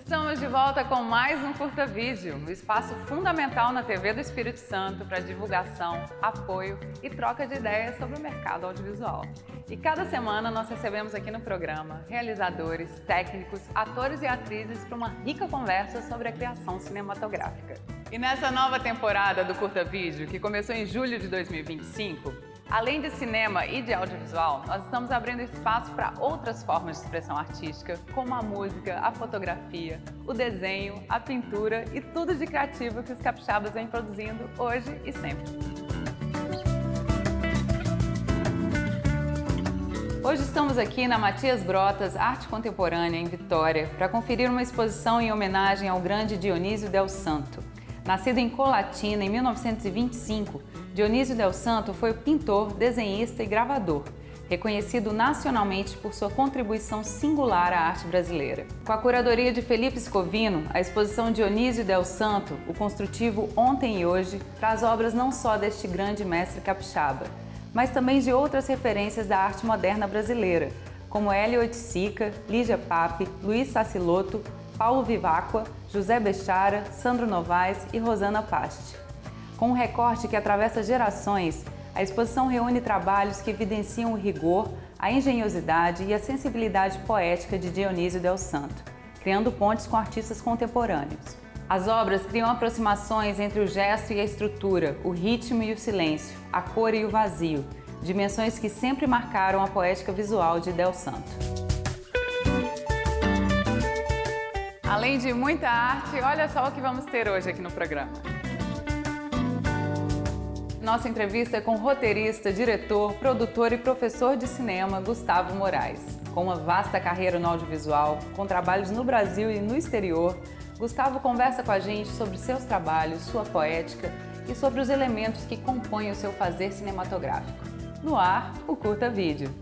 Estamos de volta com mais um Curta Vídeo, um espaço fundamental na TV do Espírito Santo para divulgação, apoio e troca de ideias sobre o mercado audiovisual. E cada semana nós recebemos aqui no programa realizadores, técnicos, atores e atrizes para uma rica conversa sobre a criação cinematográfica. E nessa nova temporada do Curta Vídeo, que começou em julho de 2025, além de cinema e de audiovisual, nós estamos abrindo espaço para outras formas de expressão artística, como a música, a fotografia, o desenho, a pintura e tudo de criativo que os capixabas vêm produzindo hoje e sempre. Hoje estamos aqui na Matias Brotas Arte Contemporânea, em Vitória, para conferir uma exposição em homenagem ao grande Dionísio Del Santo. Nascido em Colatina em 1925, Dionísio Del Santo foi pintor, desenhista e gravador, reconhecido nacionalmente por sua contribuição singular à arte brasileira. Com a curadoria de Felipe Scovino, a exposição Dionísio Del Santo, o construtivo Ontem e Hoje, traz obras não só deste grande mestre capixaba, mas também de outras referências da arte moderna brasileira, como Hélio Oiticica, Lígia Pape, Luiz Sassilotto, Paulo Viváqua, José Bechara, Sandro Novaes e Rosana Pasti. Com um recorte que atravessa gerações, a exposição reúne trabalhos que evidenciam o rigor, a engenhosidade e a sensibilidade poética de Dionísio Del Santo, criando pontes com artistas contemporâneos. As obras criam aproximações entre o gesto e a estrutura, o ritmo e o silêncio, a cor e o vazio, dimensões que sempre marcaram a poética visual de Del Santo. Além de muita arte, olha só o que vamos ter hoje aqui no programa. Nossa entrevista é com o roteirista, diretor, produtor e professor de cinema Gustavo Moraes. Com uma vasta carreira no audiovisual, com trabalhos no Brasil e no exterior, Gustavo conversa com a gente sobre seus trabalhos, sua poética e sobre os elementos que compõem o seu fazer cinematográfico. No ar, o Curta Vídeo.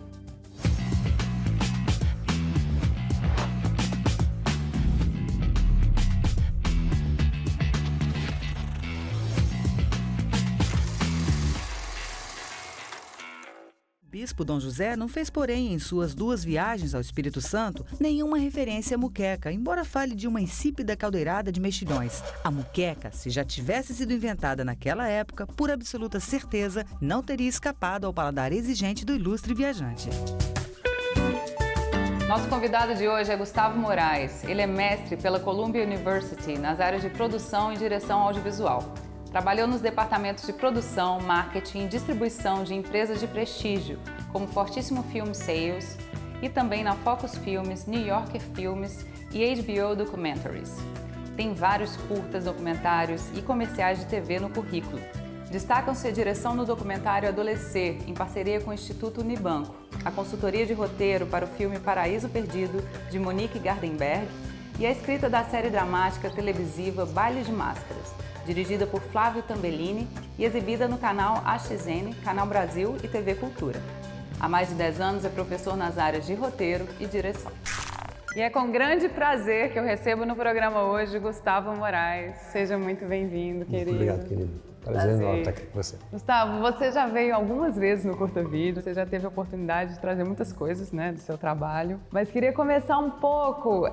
Bispo Dom José não fez, porém, em suas 2 viagens ao Espírito Santo, nenhuma referência à muqueca, embora fale de uma insípida caldeirada de mexilhões. A muqueca, se já tivesse sido inventada naquela época, por absoluta certeza, não teria escapado ao paladar exigente do ilustre viajante. Nosso convidado de hoje é Gustavo Moraes. Ele é mestre pela Columbia University nas áreas de produção e direção audiovisual. Trabalhou nos departamentos de produção, marketing e distribuição de empresas de prestígio, como Fortíssimo Film Sales, e também na Focus Filmes, New Yorker Filmes e HBO Documentaries. Tem vários curtas, documentários e comerciais de TV no currículo. Destacam-se a direção no documentário Adolescer, em parceria com o Instituto Unibanco, a consultoria de roteiro para o filme Paraíso Perdido, de Monique Gardenberg, e a escrita da série dramática televisiva Baile de Máscaras, dirigida por Flávio Tambellini e exibida no canal AXN, Canal Brasil e TV Cultura. Há mais de 10 anos é professor nas áreas de roteiro e direção. E é com grande prazer que eu recebo no programa hoje Gustavo Moraes. Seja muito bem-vindo, querido. Muito obrigado, querido. Prazer enorme estar aqui com você. Gustavo, você já veio algumas vezes no Curta Vídeo, você já teve a oportunidade de trazer muitas coisas, né, do seu trabalho. Mas queria começar um pouco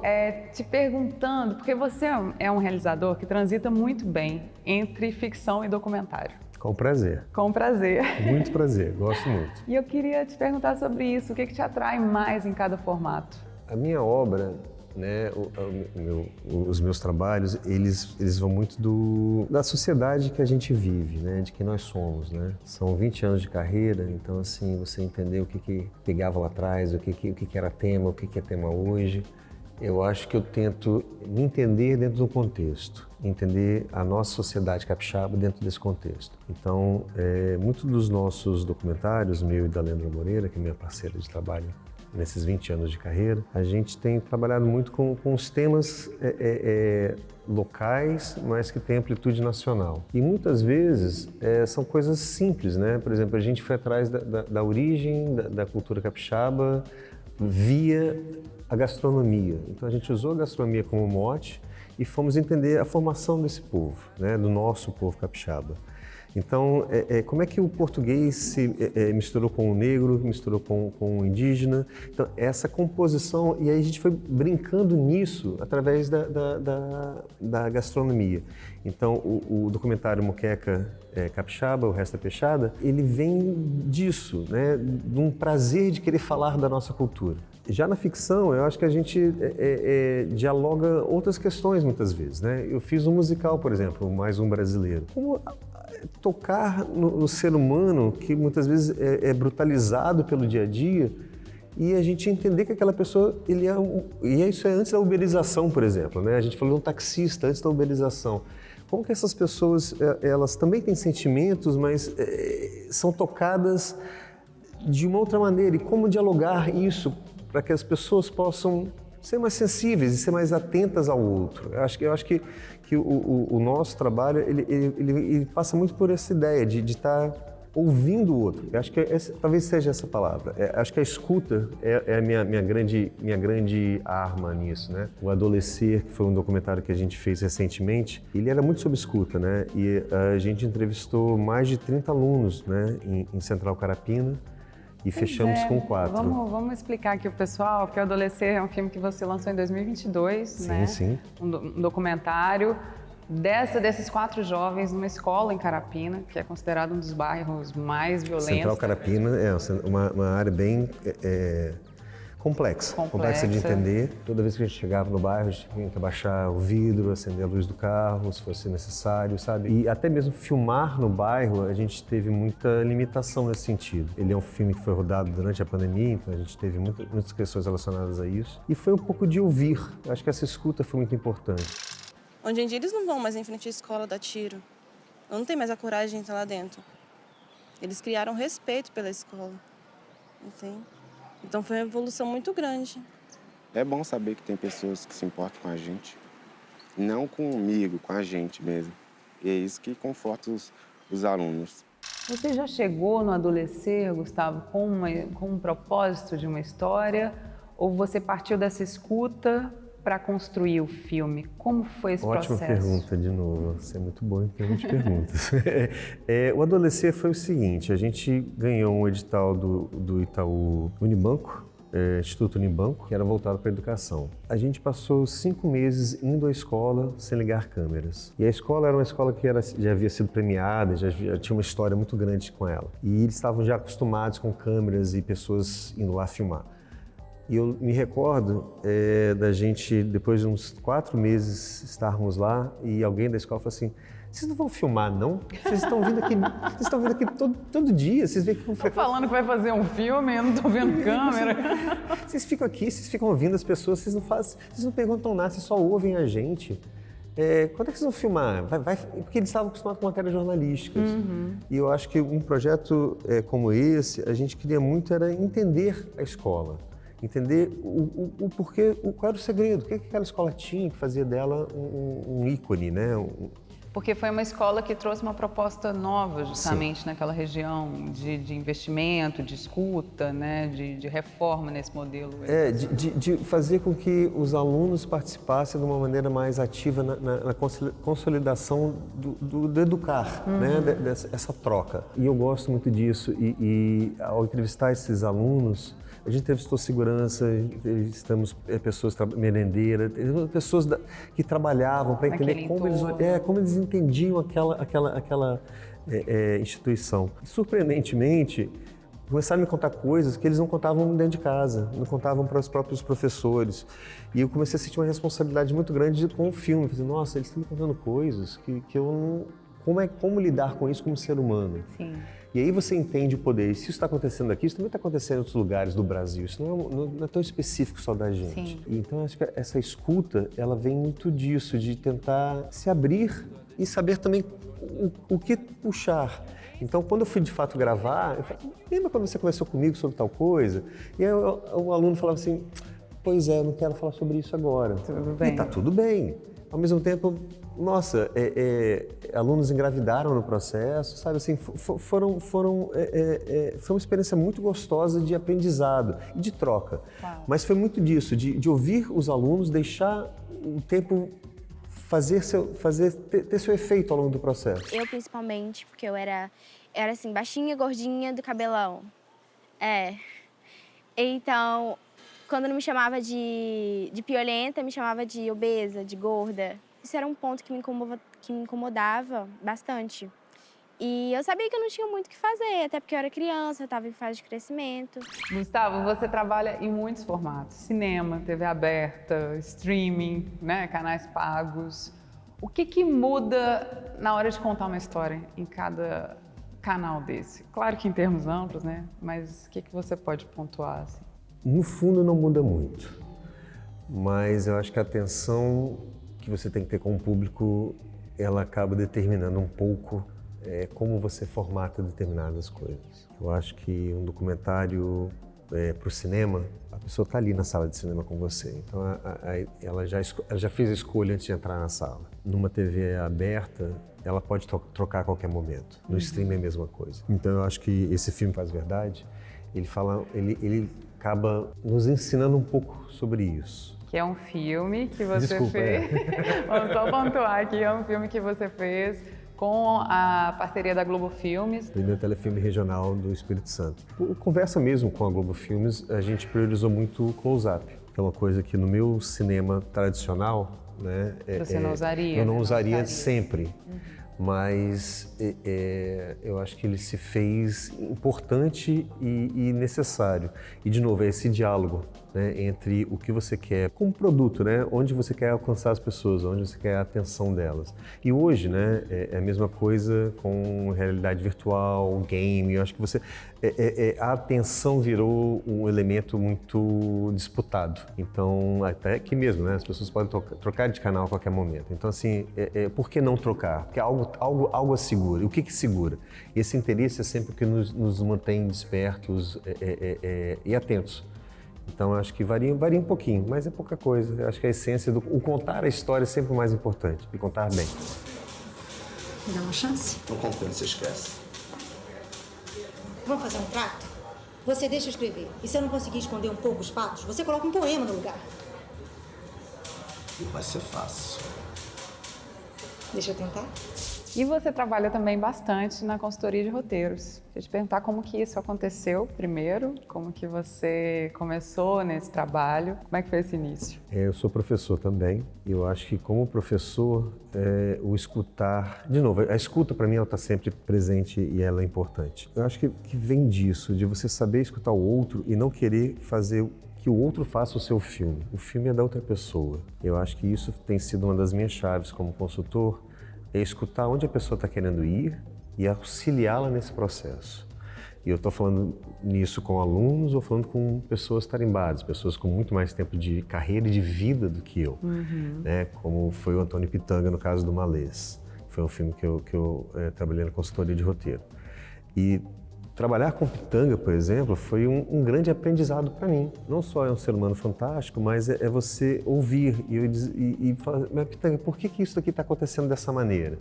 te perguntando, porque você é um realizador que transita muito bem entre ficção e documentário. Com prazer. Com prazer. Muito prazer, gosto muito. E eu queria te perguntar sobre isso, o que te atrai mais em cada formato? A minha obra, né, os meus trabalhos, eles vão muito da sociedade que a gente vive, né, de quem nós somos, né. São 20 anos de carreira, então assim, você entender o que pegava lá atrás, o que era tema, o que é tema hoje. Eu acho que eu tento me entender dentro do contexto, entender a nossa sociedade capixaba dentro desse contexto. Então, muitos dos nossos documentários, meu e da Leandra Moreira, que é minha parceira de trabalho nesses 20 anos de carreira, a gente tem trabalhado muito com os temas locais, mas que têm amplitude nacional. E muitas vezes são coisas simples, né? Por exemplo, a gente foi atrás da origem da cultura capixaba via a gastronomia. Então a gente usou a gastronomia como mote e fomos entender a formação desse povo, né? Do nosso povo capixaba. Então, como é que o português se misturou com o negro, misturou com o indígena? Então, essa composição, e aí a gente foi brincando nisso através da gastronomia. Então, o documentário Muqueca Capixaba, O Resto é Peixada, ele vem disso, né? De um prazer de querer falar da nossa cultura. Já na ficção, eu acho que a gente dialoga outras questões muitas vezes, né? Eu fiz um musical, por exemplo, Mais um Brasileiro. Como tocar no ser humano que muitas vezes é brutalizado pelo dia a dia e a gente entender que aquela pessoa, e isso é antes da uberização, por exemplo, né? A gente falou de um taxista antes da uberização. Como que essas pessoas, elas também têm sentimentos, mas são tocadas de uma outra maneira, e como dialogar isso para que as pessoas possam ser mais sensíveis e ser mais atentas ao outro. Eu acho que o nosso trabalho ele passa muito por essa ideia de estar ouvindo o outro. Eu acho que talvez seja essa palavra. Acho que a escuta é a minha grande arma nisso, né? O Adolescer, que foi um documentário que a gente fez recentemente, ele era muito sobre escuta, né? E a gente entrevistou mais de 30 alunos, né, em Central Carapina. E fechamos com 4. Vamos explicar aqui o pessoal, porque o Adolescer é um filme que você lançou em 2022, sim, né? Sim. Um documentário desses 4 jovens numa escola em Carapina, que é considerado um dos bairros mais violentos. Central Carapina é uma área bem complexa de entender. Toda vez que a gente chegava no bairro, a gente tinha que abaixar o vidro, acender a luz do carro, se fosse necessário, sabe? E até mesmo filmar no bairro, a gente teve muita limitação nesse sentido. Ele é um filme que foi rodado durante a pandemia, então a gente teve muitas questões relacionadas a isso. E foi um pouco de ouvir. Eu acho que essa escuta foi muito importante. Hoje em dia eles não vão mais em frente à escola dar tiro. Não tem mais a coragem de entrar lá dentro. Eles criaram respeito pela escola. Entende? Então foi uma evolução muito grande. É bom saber que tem pessoas que se importam com a gente. Não comigo, com a gente mesmo. E é isso que conforta os alunos. Você já chegou no Adolescer, Gustavo, com um propósito de uma história? Ou você partiu dessa escuta para construir o filme? Como foi esse processo? Ótima pergunta, de novo. Você é muito bom em perguntas de perguntas. O Adolescer foi o seguinte, a gente ganhou um edital do Itaú Unibanco, Instituto Unibanco, que era voltado para a educação. A gente passou 5 meses indo à escola sem ligar câmeras. E a escola era uma escola que já havia sido premiada, já tinha uma história muito grande com ela. E eles estavam já acostumados com câmeras e pessoas indo lá filmar. E eu me recordo da gente, depois de uns 4 meses, estarmos lá e alguém da escola falou assim: vocês não vão filmar, não? Vocês estão vindo aqui todo dia, vocês veem que Estou falando que vai fazer um filme, eu não estou vendo câmera. Vocês ficam aqui, vocês ficam ouvindo as pessoas, vocês não perguntam nada, vocês só ouvem a gente. Quando é que vocês vão filmar? Porque eles estavam acostumados com matérias jornalísticas. Uhum. E eu acho que um projeto como esse, a gente queria muito era entender a escola. Entender o porquê, qual era o segredo, o que aquela escola tinha que fazia dela um ícone, né? Porque foi uma escola que trouxe uma proposta nova, justamente, sim, naquela região de investimento, de escuta, né? de reforma nesse modelo. De fazer com que os alunos participassem de uma maneira mais ativa na consolidação do educar, uhum, né? Dessa troca. E eu gosto muito disso e ao entrevistar esses alunos, a gente entrevistou segurança, entrevistamos pessoas merendeiras, pessoas que trabalhavam para entender como eles entendiam aquela instituição. Surpreendentemente, começaram a me contar coisas que eles não contavam dentro de casa, não contavam para os próprios professores. E eu comecei a sentir uma responsabilidade muito grande com o filme. Falei, nossa, eles estão me contando coisas que eu não... Como lidar com isso como ser humano? Sim. E aí você entende o poder. E se isso está acontecendo aqui, isso também está acontecendo em outros lugares do Brasil. Isso não é tão específico só da gente. Sim. Então, acho que essa escuta, ela vem muito disso, de tentar se abrir e saber também o que puxar. Então, quando eu fui de fato gravar, eu falei, lembra quando você conversou comigo sobre tal coisa? E aí o aluno falava assim, pois é, eu não quero falar sobre isso agora. Tudo bem. E tá tudo bem. Ao mesmo tempo, nossa, alunos engravidaram no processo, sabe, assim, foi uma experiência muito gostosa de aprendizado e de troca. Uau. Mas foi muito disso, de ouvir os alunos, deixar o tempo ter seu efeito ao longo do processo. Eu, principalmente, porque eu era assim, baixinha, gordinha, do cabelão. Então, quando não me chamava de piolenta, me chamava de obesa, de gorda. Isso era um ponto que me incomodava bastante. E eu sabia que eu não tinha muito o que fazer, até porque eu era criança, eu estava em fase de crescimento. Gustavo, você trabalha em muitos formatos. Cinema, TV aberta, streaming, né, canais pagos. O que muda na hora de contar uma história em cada canal desse? Claro que em termos amplos, né? Mas o que você pode pontuar, assim? No fundo não muda muito, mas eu acho que a atenção que você tem que ter com o público, ela acaba determinando um pouco como você formata determinadas coisas. Eu acho que um documentário para o cinema, a pessoa está ali na sala de cinema com você, então ela já fez a escolha antes de entrar na sala. Numa TV aberta, ela pode trocar a qualquer momento. No streaming é a mesma coisa. Então eu acho que esse filme Faz Verdade, ele acaba nos ensinando um pouco sobre isso. Que é um filme que você fez. Vamos só pontuar aqui, é um filme que você fez com a parceria da Globo Filmes. Primeiro telefilme regional do Espírito Santo. Por conversa mesmo com a Globo Filmes, a gente priorizou muito o close-up, que é uma coisa que no meu cinema tradicional, né, você não usaria? Eu não usaria sempre, mas eu acho que ele se fez importante e necessário. E, de novo, é esse diálogo, né, entre o que você quer como produto, né, onde você quer alcançar as pessoas, onde você quer a atenção delas. E hoje, né, é a mesma coisa com realidade virtual, game. Eu acho que a atenção virou um elemento muito disputado. Então, até que mesmo, né, as pessoas podem trocar de canal a qualquer momento. Então, assim, por que não trocar? Porque algo segura. E o que segura? Esse interesse é sempre o que nos mantém despertos e atentos. Então, acho que varia um pouquinho, mas é pouca coisa. Eu acho que a essência o contar a história é sempre o mais importante, e contar bem. Me dá uma chance? Não compensa, esquece. Vamos fazer um trato? Você deixa eu escrever. E se eu não conseguir esconder um pouco os fatos, você coloca um poema no lugar. Vai ser fácil. Deixa eu tentar. E você trabalha também bastante na consultoria de roteiros. Deixa eu te perguntar como que isso aconteceu primeiro, como que você começou nesse trabalho, como é que foi esse início? Eu sou professor também, e eu acho que como professor, o escutar... De novo, a escuta para mim ela está sempre presente e ela é importante. Eu acho que vem disso, de você saber escutar o outro e não querer fazer que o outro faça o seu filme. O filme é da outra pessoa. Eu acho que isso tem sido uma das minhas chaves como consultor, é escutar onde a pessoa está querendo ir e auxiliá-la nesse processo. E eu estou falando nisso com alunos ou falando com pessoas tarimbadas, pessoas com muito mais tempo de carreira e de vida do que eu, né? Como foi o Antônio Pitanga no caso do Malês. Foi um filme que eu trabalhei na consultoria de roteiro. E trabalhar com Pitanga, por exemplo, foi um grande aprendizado para mim. Não só é um ser humano fantástico, mas é você ouvir e falar, mas Pitanga, por que isso aqui está acontecendo dessa maneira?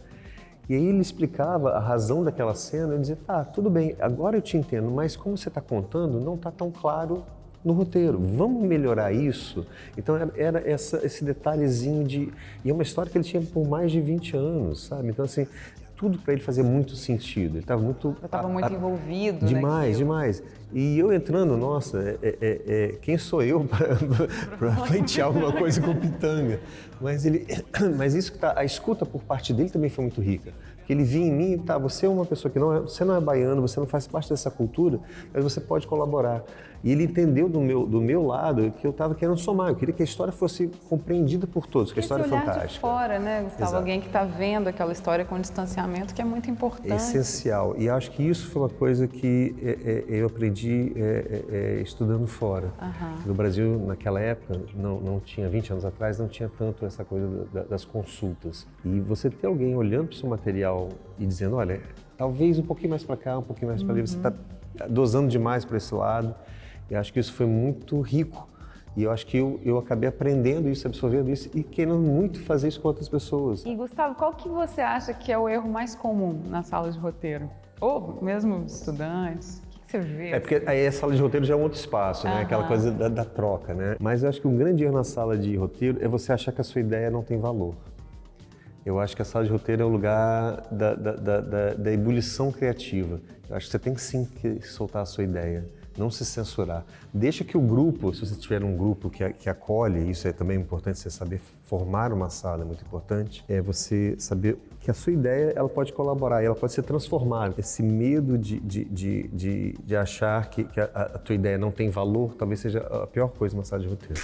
E aí ele explicava a razão daquela cena, eu dizia, tá, tudo bem, agora eu te entendo, mas como você está contando, não está tão claro no roteiro. Vamos melhorar isso? Então era esse detalhezinho de... E é uma história que ele tinha por mais de 20 anos, sabe? Então, assim, tudo para ele fazia muito sentido. Ele estava muito... envolvido. Demais, demais. E eu entrando, nossa, quem sou eu para pleitear alguma coisa com o Pitanga? Mas isso que a escuta por parte dele também foi muito rica. Porque ele via em mim, tá, você é uma pessoa que você não é baiano, você não faz parte dessa cultura, mas você pode colaborar. E ele entendeu do meu lado que eu estava querendo somar, eu queria que a história fosse compreendida por todos, que a história é fantástica. De fora, né, Gustavo? Exato. Alguém que está vendo aquela história com distanciamento, que é muito importante. É essencial. E acho que isso foi uma coisa que eu aprendi estudando fora. No Brasil, naquela época, não tinha, 20 anos atrás, não tinha tanto essa coisa das consultas. E você ter alguém olhando para o seu material e dizendo, olha, talvez um pouquinho mais para cá, um pouquinho mais para ali, você está dosando demais para esse lado. Eu acho que isso foi muito rico e eu acho que eu acabei aprendendo isso, absorvendo isso e querendo muito fazer isso com outras pessoas. E Gustavo, qual que você acha que é o erro mais comum na sala de roteiro? Ou mesmo estudantes? O que você vê? Porque aí a sala de roteiro já é um outro espaço, né? Aquela coisa da troca, né? Mas eu acho que um grande erro na sala de roteiro é você achar que a sua ideia não tem valor. Eu acho que a sala de roteiro é o lugar da ebulição criativa. Eu acho que você tem que sim soltar a sua ideia, não se censurar. Deixa que o grupo, se você tiver um grupo que acolhe, isso é também importante, você saber formar uma sala é muito importante, é você saber que a sua ideia ela pode colaborar, ela pode ser transformada. Esse medo de achar que a tua ideia não tem valor, talvez seja a pior coisa numa sala de roteiro.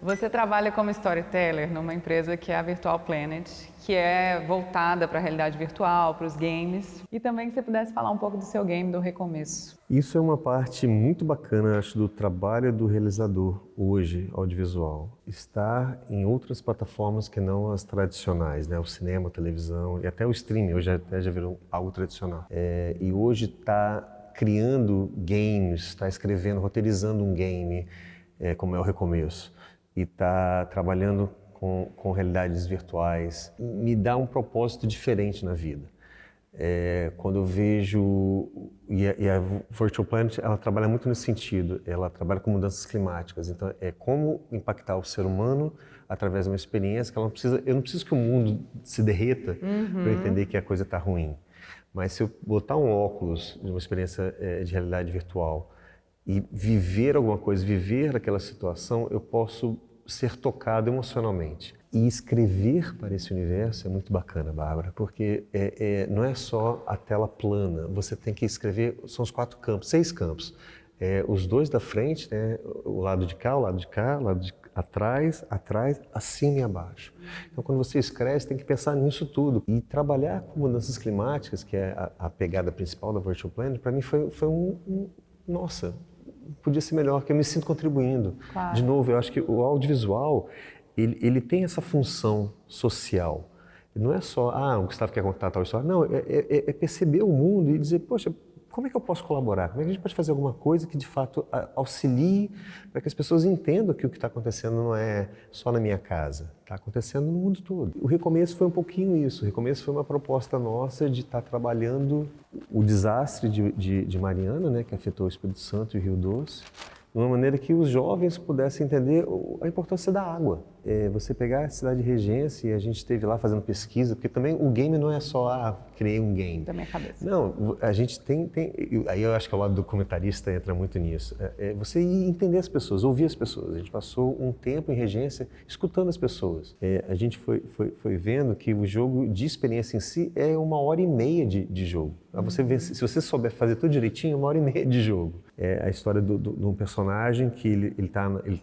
Você trabalha como storyteller numa empresa que é a Virtual Planet, que é voltada para a realidade virtual, para os games. E também que você pudesse falar um pouco do seu game, do Recomeço. Isso é uma parte muito bacana, acho, do trabalho do realizador hoje, audiovisual. Estar em outras plataformas que não as tradicionais, né? O cinema, a televisão e até o streaming, hoje até já virou algo tradicional. E hoje está criando games, está escrevendo, roteirizando um game, como é o Recomeço. E está trabalhando com realidades virtuais, me dá um propósito diferente na vida. Quando eu vejo... E a Virtual Planet, ela trabalha muito nesse sentido, ela trabalha com mudanças climáticas, então é como impactar o ser humano através de uma experiência que ela não precisa... Eu não preciso que o mundo se derreta para eu entender que a coisa está ruim. Mas se eu botar um óculos de uma experiência de realidade virtual e viver alguma coisa, viver aquela situação, eu posso ser tocado emocionalmente. E escrever para esse universo é muito bacana, Bárbara, porque não é só a tela plana, você tem que escrever, são os 4 campos, 6 campos. Os 2 da frente, né, o lado de cá, o lado de cá, o lado de atrás, acima e abaixo. Então, quando você escreve, você tem que pensar nisso tudo. E trabalhar com mudanças climáticas, que é a pegada principal da Virtual Planet, para mim foi nossa, podia ser melhor, porque eu me sinto contribuindo. Claro. De novo, eu acho que o audiovisual, ele tem essa função social. Não é só, o Gustavo quer contar tal história. Não, é perceber o mundo e dizer, poxa, como é que eu posso colaborar? Como é que a gente pode fazer alguma coisa que, de fato, auxilie para que as pessoas entendam que o que está acontecendo não é só na minha casa, está acontecendo no mundo todo. O Recomeço foi um pouquinho isso. O Recomeço foi uma proposta nossa de estar trabalhando o desastre de Mariana, né, que afetou o Espírito Santo e o Rio Doce, de uma maneira que os jovens pudessem entender a importância da água. Você pegar a cidade de Regência, e a gente esteve lá fazendo pesquisa, porque também o game não é só, criei um game. Da minha cabeça. Não, a gente tem aí eu acho que o lado documentarista entra muito nisso. Você ir entender as pessoas, ouvir as pessoas. A gente passou um tempo em Regência escutando as pessoas. A gente foi vendo que o jogo de experiência em si é 1h30 de jogo. Você vê, se você souber fazer tudo direitinho, 1h30 de jogo. A história de um personagem que ele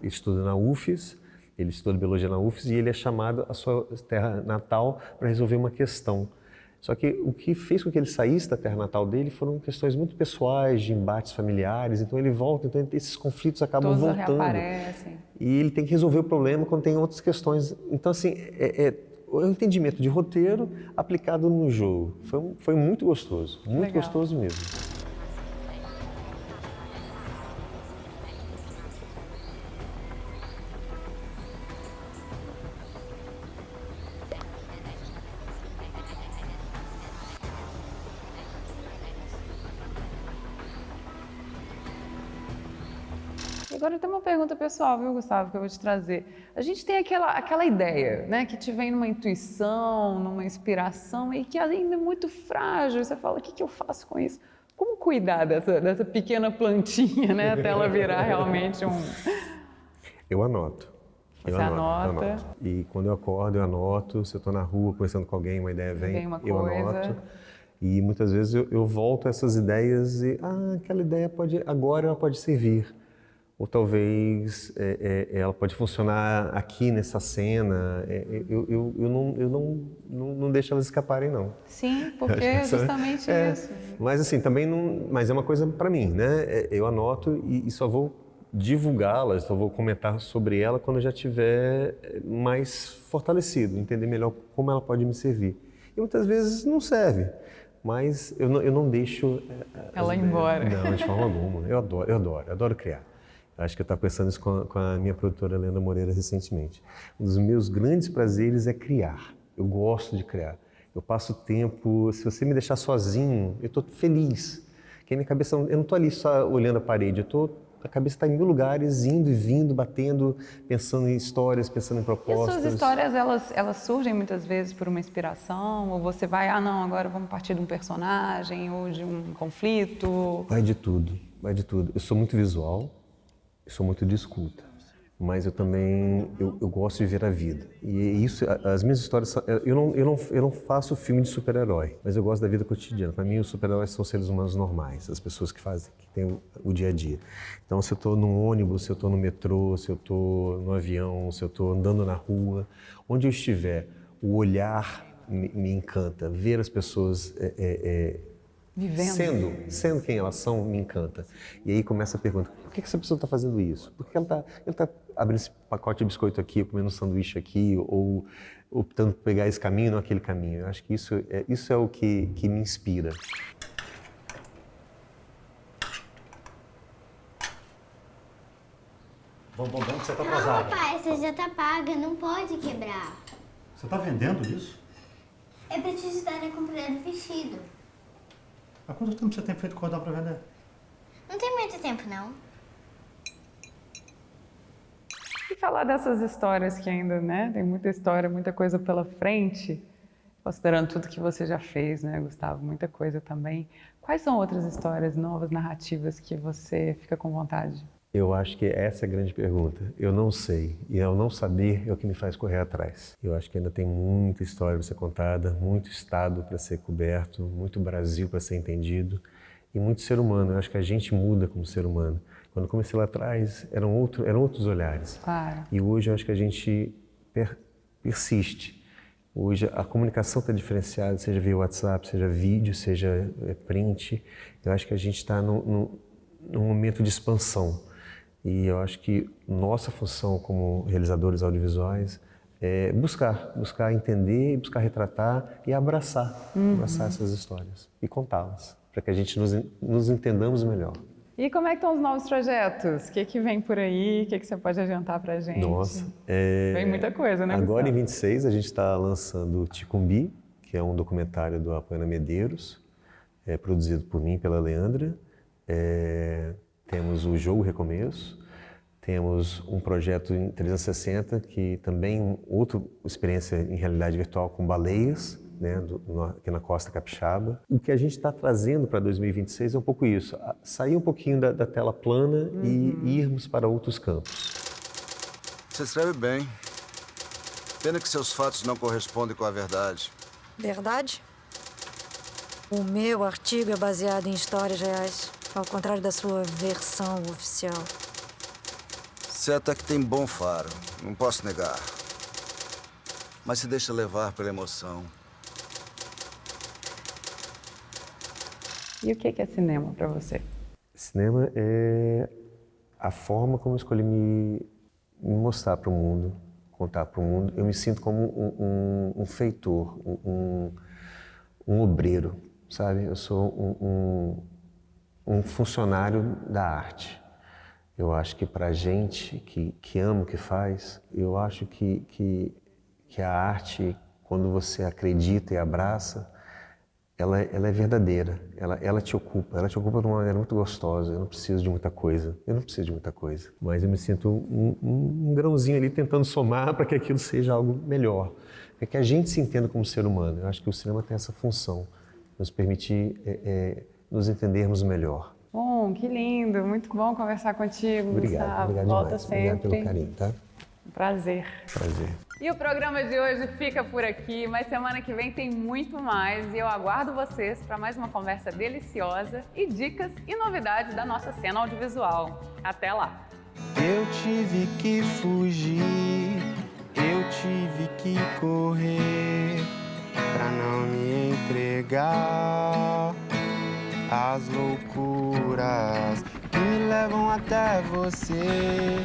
estuda na UFES, ele estuda biologia na UFES e ele é chamado à sua terra natal para resolver uma questão. Só que o que fez com que ele saísse da terra natal dele foram questões muito pessoais, de embates familiares. Então ele volta, então esses conflitos acabam Todos voltando. reaparecem. E ele tem que resolver o problema quando tem outras questões. Então, assim, o entendimento de roteiro aplicado no jogo. Foi muito gostoso, muito Legal. gostoso mesmo. Agora tem uma pergunta pessoal, viu, Gustavo, que eu vou te trazer. A gente tem aquela ideia, né, que te vem numa intuição, numa inspiração e que ainda é muito frágil. Você fala, o que eu faço com isso? Como cuidar dessa pequena plantinha, né, até ela virar realmente um... Eu anoto. Você anota. Eu anoto. E quando eu acordo, eu anoto. Se eu estou na rua conversando com alguém, uma ideia vem, eu anoto. E muitas vezes eu volto a essas ideias e, aquela ideia agora ela pode servir. Ou talvez ela pode funcionar aqui nessa cena. Eu não deixo elas escaparem, não. Sim, porque é justamente isso. Mas assim, também não... Mas é uma coisa para mim, né? Eu anoto e só vou divulgá-las, só vou comentar sobre ela quando eu já estiver mais fortalecido, entender melhor como ela pode me servir. E muitas vezes não serve. Mas eu não deixo... ela ir embora. Não, de forma alguma. Eu adoro criar. Acho que eu estava pensando isso com a minha produtora, Leandra Moreira, recentemente. Um dos meus grandes prazeres é criar. Eu gosto de criar. Eu passo tempo... Se você me deixar sozinho, eu estou feliz. Porque a minha cabeça... Eu não estou ali só olhando a parede. A cabeça está em mil lugares, indo e vindo, batendo, pensando em histórias, pensando em propostas. E suas histórias, elas surgem muitas vezes por uma inspiração? Ou você vai, não, agora vamos partir de um personagem ou de um conflito? Vai de tudo. Eu sou muito visual, eu sou muito de escuta. Mas eu também, eu gosto de ver a vida. E isso, as minhas histórias, eu não faço filme de super-herói, mas eu gosto da vida cotidiana. Para mim, os super-heróis são seres humanos normais, as pessoas que têm o dia a dia. Então, se eu estou num ônibus, se eu estou no metrô, se eu estou no avião, se eu estou andando na rua, onde eu estiver, o olhar me encanta. Ver as pessoas vivendo. Sendo quem elas são, me encanta. E aí começa a pergunta, por que essa pessoa está fazendo isso? Por que ele está abrindo esse pacote de biscoito aqui, comendo um sanduíche aqui, ou optando por pegar esse caminho e não aquele caminho? Eu acho que isso é o que me inspira. Vamos, que você está atrasada. Pai, você já está paga, não pode quebrar. Você está vendendo isso? Eu preciso dar a comprar o vestido. Há quanto tempo você tem feito cordão para vender? Não tem muito tempo, não. E falar dessas histórias que ainda, né, tem muita história, muita coisa pela frente, considerando tudo que você já fez, né, Gustavo, muita coisa também. Quais são outras histórias novas, narrativas que você fica com vontade? Eu acho que essa é a grande pergunta. Eu não sei. E ao não saber é o que me faz correr atrás. Eu acho que ainda tem muita história para ser contada, muito estado para ser coberto, muito Brasil para ser entendido e muito ser humano. Eu acho que a gente muda como ser humano. Quando eu comecei lá atrás, eram outros olhares. Claro. E hoje eu acho que a gente persiste. Hoje a comunicação está diferenciada, seja via WhatsApp, seja vídeo, seja print. Eu acho que a gente está num momento de expansão. E eu acho que nossa função como realizadores audiovisuais é buscar entender, buscar retratar e abraçar essas histórias e contá-las, para que a gente nos entendamos melhor. E como é que estão os novos projetos? O que vem por aí? O que você pode adiantar para a gente? Nossa, vem muita coisa, né, agora Gustavo? Em 26 a gente está lançando Ticumbi, que é um documentário do Apoena Medeiros, produzido por mim e pela Leandra. Temos o Jogo Recomeço, temos um projeto em 360, que também outra experiência em realidade virtual com baleias, né, aqui na Costa Capixaba. O que a gente está trazendo para 2026 é um pouco isso, sair um pouquinho da tela plana e irmos para outros campos. Você escreve bem. Pena que seus fatos não correspondem com a verdade. Verdade? O meu artigo é baseado em histórias reais, ao contrário da sua versão oficial. Você até que tem bom faro, não posso negar. Mas se deixa levar pela emoção. E o que é cinema para você? Cinema é a forma como eu escolhi me mostrar para o mundo, contar para o mundo. Eu me sinto como um feitor, um obreiro, sabe? Eu sou um funcionário da arte. Eu acho que para a gente que ama o que faz, eu acho que a arte, quando você acredita e abraça, ela é verdadeira, ela te ocupa de uma maneira muito gostosa. Eu não preciso de muita coisa, mas eu me sinto um grãozinho ali tentando somar para que aquilo seja algo melhor, para que a gente se entenda como ser humano. Eu acho que o cinema tem essa função, nos permitir nos entendermos melhor. Bom, que lindo, muito bom conversar contigo, Obrigado, Gustavo. obrigado Volta demais. sempre. Obrigado pelo carinho, tá? Prazer. Prazer. E o programa de hoje fica por aqui, mas semana que vem tem muito mais e eu aguardo vocês para mais uma conversa deliciosa e dicas e novidades da nossa cena audiovisual. Até lá! Eu tive que fugir, eu tive que correr pra não me entregar às loucuras que me levam até você.